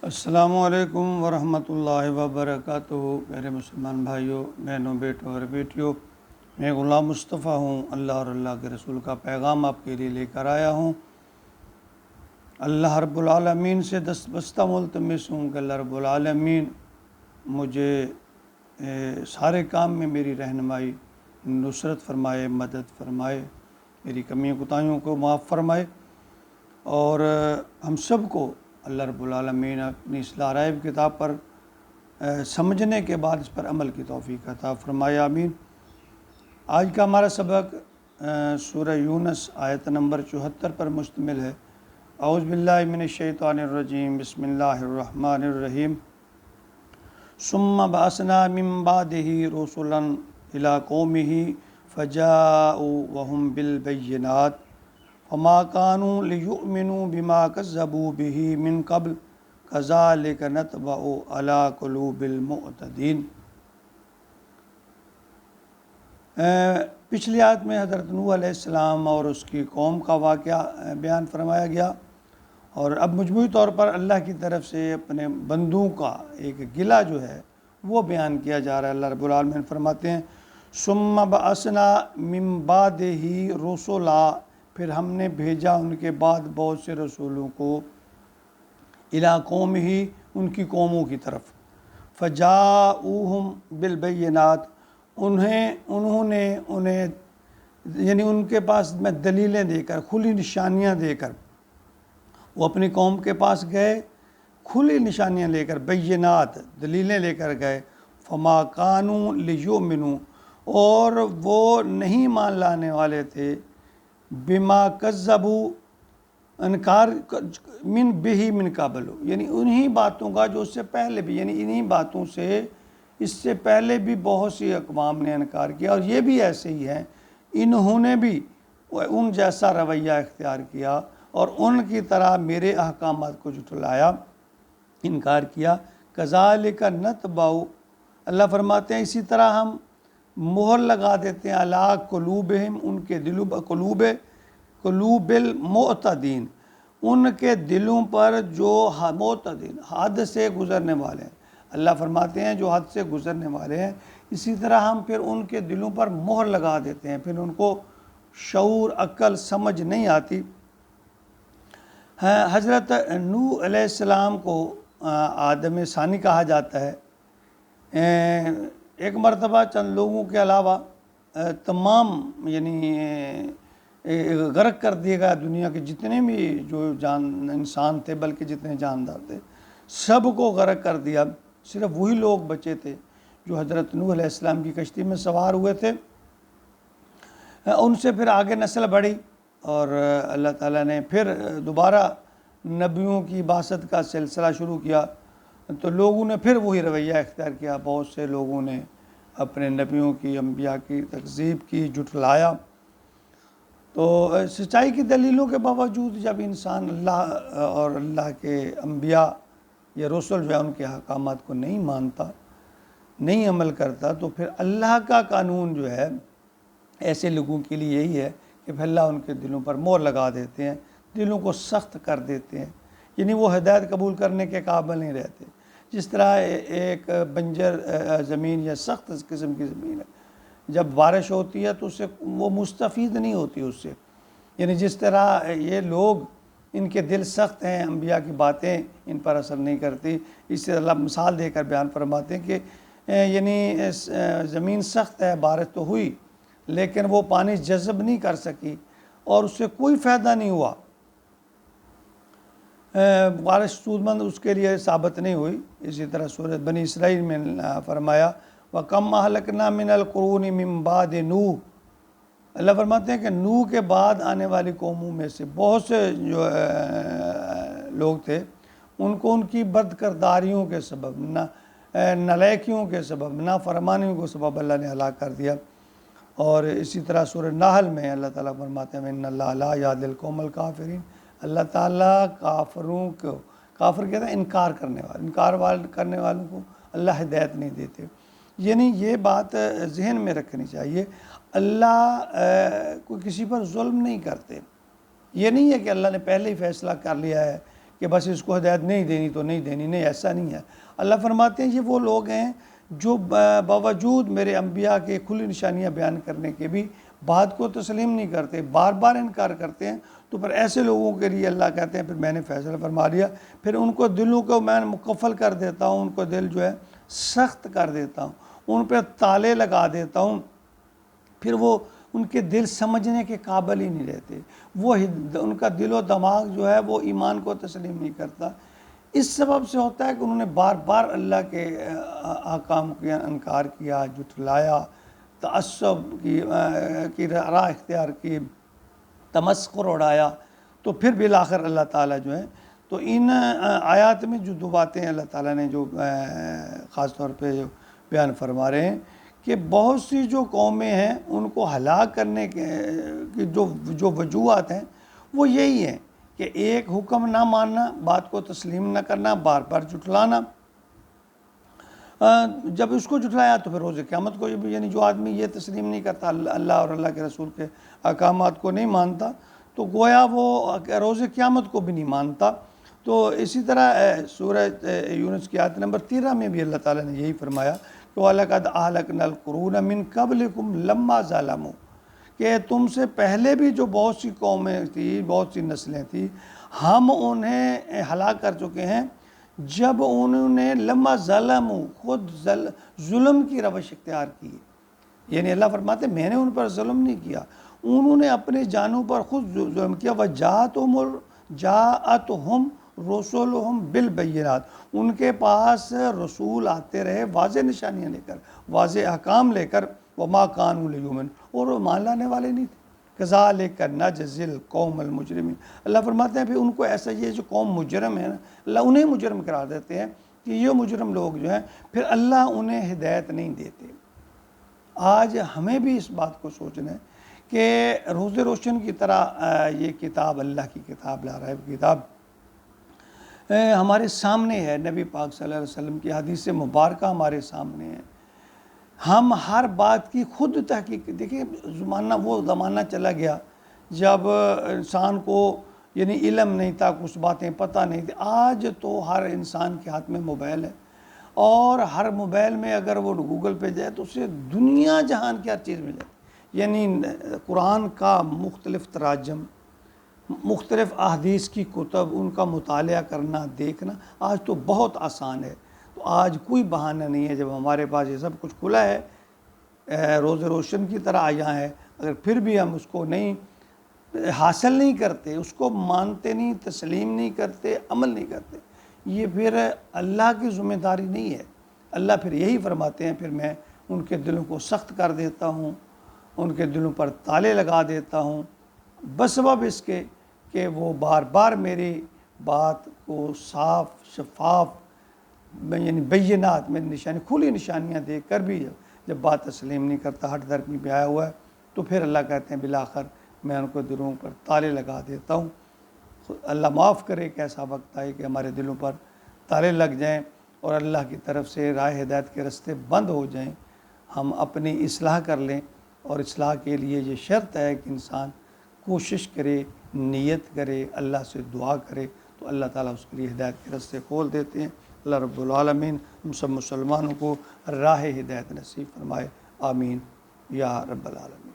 السلام علیکم ورحمۃ اللہ وبرکاتہ۔ میرے مسلمان بھائیوں، بہنوں، بیٹوں اور بیٹیوں، میں غلام مصطفیٰ ہوں۔ اللہ اور اللہ کے رسول کا پیغام آپ کے لیے لے کر آیا ہوں۔ اللہ رب العالمین سے دستبستہ ملتمس ہوں کہ اللہ رب العالمین مجھے سارے کام میں میری رہنمائی، نصرت فرمائے، مدد فرمائے، میری کمیوں کوتاہیوں کو معاف فرمائے، اور ہم سب کو اللہ رب العالمین اپنی اصلاح رائب کتاب پر سمجھنے کے بعد اس پر عمل کی توفیق عطا فرمائے، آمین۔ آج کا ہمارا سبق سورہ یونس آیت نمبر 74 پر مشتمل ہے۔ اعوذ باللہ من الشیطان الرجیم، بسم اللہ الرحمن الرحیم۔ ثم بعثنا من بعدہ رسلا الی قومہ فجاءوا وهم بالبینات وما كانوا ليؤمنوا بما كذبوا به من قبل كذلك نطبع على قلوب المعتدين۔ پچھلی آیت میں حضرت نوح علیہ السلام اور اس کی قوم کا واقعہ بیان فرمایا گیا، اور اب مجموعی طور پر اللہ کی طرف سے اپنے بندوں کا ایک گلہ جو ہے وہ بیان کیا جا رہا ہے۔ اللہ رب العالمین فرماتے ہیں ثم بعثنا من بعدہ رسلا، پھر ہم نے بھیجا ان کے بعد بہت سے رسولوں کو، الی قومہ، ان کی قوموں کی طرف، فجاؤہم بالبینات، انہوں نے انہیں یعنی ان کے پاس میں دلیلیں دے کر، کھلی نشانیاں دے کر، وہ اپنی قوم کے پاس گئے کھلی نشانیاں لے کر، بینات دلیلیں لے کر گئے، فما کانوا لیؤمنوا، اور وہ نہیں مان لانے والے تھے، بما کذبوا، انکار من بہی من قبل، یعنی انہی باتوں کا جو اس سے پہلے بھی، یعنی انہی باتوں سے اس سے پہلے بھی بہت سی اقوام نے انکار کیا، اور یہ بھی ایسے ہی ہیں، انہوں نے بھی ان جیسا رویہ اختیار کیا اور ان کی طرح میرے احکامات کو جھٹلایا، انکار کیا۔ کذالک نطبع، اللہ فرماتے ہیں اسی طرح ہم مہر لگا دیتے ہیں علی قلوبہم، ان کے دلوں پر، قلوب المعتدین، ان کے دلوں پر جو معتدین، حد سے گزرنے والے ہیں۔ اللہ فرماتے ہیں جو حد سے گزرنے والے ہیں، اسی طرح ہم پھر ان کے دلوں پر مہر لگا دیتے ہیں، پھر ان کو شعور، عقل، سمجھ نہیں آتی۔ حضرت نوح علیہ السلام کو آدم ثانی کہا جاتا ہے۔ ایک مرتبہ چند لوگوں کے علاوہ تمام یعنی غرق کر دیے گیا، دنیا کے جتنے بھی جو انسان تھے، بلکہ جتنے جاندار تھے سب کو غرق کر دیا، صرف وہی لوگ بچے تھے جو حضرت نوح علیہ السلام کی کشتی میں سوار ہوئے تھے۔ ان سے پھر آگے نسل بڑھی، اور اللہ تعالیٰ نے پھر دوبارہ نبیوں کی بعثت کا سلسلہ شروع کیا، تو لوگوں نے پھر وہی رویہ اختیار کیا، بہت سے لوگوں نے اپنے نبیوں کی، انبیاء کی تکذیب کی، جھٹلایا۔ تو سچائی کی دلیلوں کے باوجود جب انسان اللہ اور اللہ کے انبیاء یا رسول جو ہے ان کے احکامات کو نہیں مانتا، نہیں عمل کرتا، تو پھر اللہ کا قانون جو ہے ایسے لوگوں کے لیے یہی ہے کہ پھر اللہ ان کے دلوں پر مہر لگا دیتے ہیں، دلوں کو سخت کر دیتے ہیں، یعنی وہ ہدایت قبول کرنے کے قابل نہیں رہتے۔ جس طرح ایک بنجر زمین یا سخت قسم کی زمین ہے، جب بارش ہوتی ہے تو اس سے وہ مستفید نہیں ہوتی اس سے، یعنی جس طرح یہ لوگ، ان کے دل سخت ہیں، انبیاء کی باتیں ان پر اثر نہیں کرتی، اس سے اللہ مثال دے کر بیان فرماتے ہیں کہ یعنی زمین سخت ہے، بارش تو ہوئی لیکن وہ پانی جذب نہیں کر سکی اور اس سے کوئی فائدہ نہیں ہوا، بارش سود مند اس کے لیے ثابت نہیں ہوئی۔ اسی طرح سورۃ بنی اسرائیل میں فرمایا وَكَمْ أَهْلَكْنَا مِنَ الْقُرُونِ مِنْ بَعْدِ نوح، اللہ فرماتے ہیں کہ نوح کے بعد آنے والی قوموں میں سے بہت سے جو لوگ تھے، ان کو ان کی بد کرداریوں کے سبب، نالائکیوں کے سبب، نافرمانیوں کے سبب اللہ نے ہلاک کر دیا۔ اور اسی طرح سورہ نحل میں اللہ تعالیٰ فرماتے ہیں إِنَّ اللَّهَ لَا يَهْدِي الْقَوْمَ الْكَافِرِينَ، اللہ تعالیٰ کافروں کو، کافر کہتے ہیں انکار کرنے والے، کرنے والوں کو اللہ ہدایت نہیں دیتے۔ یعنی یہ بات ذہن میں رکھنی چاہیے، اللہ کوئی کسی پر ظلم نہیں کرتے۔ یہ نہیں ہے کہ اللہ نے پہلے ہی فیصلہ کر لیا ہے کہ بس اس کو ہدایت نہیں دینی تو نہیں دینی، نہیں، ایسا نہیں ہے۔ اللہ فرماتے ہیں یہ وہ لوگ ہیں جو باوجود میرے انبیاء کے کھلی نشانیاں بیان کرنے کے بھی بات کو تسلیم نہیں کرتے، بار بار انکار کرتے ہیں، تو پھر ایسے لوگوں کے لیے اللہ کہتے ہیں پھر میں نے فیصلہ فرما دیا، پھر ان کو دلوں کو میں مکفل کر دیتا ہوں، ان کو دل جو ہے سخت کر دیتا ہوں، ان پہ تالے لگا دیتا ہوں، پھر وہ ان کے دل سمجھنے کے قابل ہی نہیں رہتے، وہ ان کا دل و دماغ جو ہے وہ ایمان کو تسلیم نہیں کرتا۔ اس سبب سے ہوتا ہے کہ انہوں نے بار بار اللہ کے احکام کا انکار کیا، جھٹلایا، تعصب کی راہ اختیار کی، تمسخر اڑایا، تو پھر بالآخر اللہ تعالیٰ جو ہے تو ان آیات میں جو دو باتیں اللہ تعالیٰ نے جو خاص طور پہ جو بیان فرما رہے ہیں کہ بہت سی جو قومیں ہیں ان کو ہلاک کرنے کے جو وجوہات ہیں وہ یہی ہیں کہ ایک حکم نہ ماننا، بات کو تسلیم نہ کرنا، بار بار جھٹلانا۔ جب اس کو جھٹلایا تو پھر روز قیامت کو، یعنی جو آدمی یہ تسلیم نہیں کرتا، اللہ اور اللہ کے رسول کے احکامات کو نہیں مانتا، تو گویا وہ روز قیامت کو بھی نہیں مانتا۔ تو اسی طرح سورہ یونس کی آیت نمبر 13 میں بھی اللہ تعالیٰ نے یہی فرمایا کہ وَلَقَدْ أَهْلَكْنَا الْقُرُونَ مِنْ قَبْلِكُمْ لَمَّا ظَلَمُوا، کہ تم سے پہلے بھی جو بہت سی قومیں تھیں، بہت سی نسلیں تھیں، ہم انہیں ہلاک کر چکے ہیں جب انہوں نے لما ظلموا، خود ظلم کی روش اختیار کی، یعنی اللہ فرماتے ہیں میں نے ان پر ظلم نہیں کیا، انہوں نے اپنے جانوں پر خود ظلم کیا۔ جاءتہم رسولہم بالبینات، ان کے پاس رسول آتے رہے واضح نشانیاں لے کر، واضح احکام لے کر، وما کانوا لیؤمنوا، اور وہ مان لانے والے نہیں تھے۔ کذالک نجزی القوم المجرمین، اللہ فرماتے ہیں پھر ان کو ایسا، یہ جو قوم مجرم ہے نا، اللہ انہیں مجرم قرار دیتے ہیں کہ یہ مجرم لوگ جو ہیں پھر اللہ انہیں ہدایت نہیں دیتے۔ آج ہمیں بھی اس بات کو سوچنا ہے کہ روز روشن کی طرح یہ کتاب اللہ کی کتاب، لا ریب کتاب ہمارے سامنے ہے، نبی پاک صلی اللہ علیہ وسلم کی حدیث مبارکہ ہمارے سامنے ہے، ہم ہر بات کی خود تحقیق۔ دیکھیں وہ زمانہ چلا گیا جب انسان کو یعنی علم نہیں تھا، کچھ باتیں پتہ نہیں تھی، آج تو ہر انسان کے ہاتھ میں موبائل ہے، اور ہر موبائل میں اگر وہ گوگل پہ جائے تو اسے دنیا جہان کی ہر چیز مل جاتی، یعنی قرآن کا مختلف تراجم، مختلف احادیث کی کتب، ان کا مطالعہ کرنا، دیکھنا آج تو بہت آسان ہے۔ تو آج کوئی بہانہ نہیں ہے، جب ہمارے پاس یہ سب کچھ کھلا ہے، روز روشن کی طرح آیا ہے، اگر پھر بھی ہم اس کو نہیں حاصل نہیں کرتے، اس کو مانتے نہیں، تسلیم نہیں کرتے، عمل نہیں کرتے، یہ پھر اللہ کی ذمہ داری نہیں ہے۔ اللہ پھر یہی فرماتے ہیں پھر میں ان کے دلوں کو سخت کر دیتا ہوں، ان کے دلوں پر تالے لگا دیتا ہوں، بسبب اس کے کہ وہ بار بار میری بات کو صاف شفاف یعنی بینات میں نشانی، کھلی نشانیاں دے کر بھی جب بات تسلیم نہیں کرتا، ہٹ درمی پہ آیا ہوا ہے، تو پھر اللہ کہتے ہیں بالآخر میں ان کو دلوں پر تالے لگا دیتا ہوں۔ اللہ معاف کرے کہ ایسا وقت آئے کہ ہمارے دلوں پر تالے لگ جائیں اور اللہ کی طرف سے راہ ہدایت کے راستے بند ہو جائیں، ہم اپنی اصلاح کر لیں، اور اصلاح کے لیے یہ شرط ہے کہ انسان کوشش کرے، نیت کرے، اللہ سے دعا کرے، تو اللہ تعالیٰ اس کے لیے ہدایت کے راستے کھول دیتے ہیں۔ اللہ رب العالمین ہم سب مسلمانوں کو راہ ہدایت نصیب فرمائے، آمین یا رب العالمین۔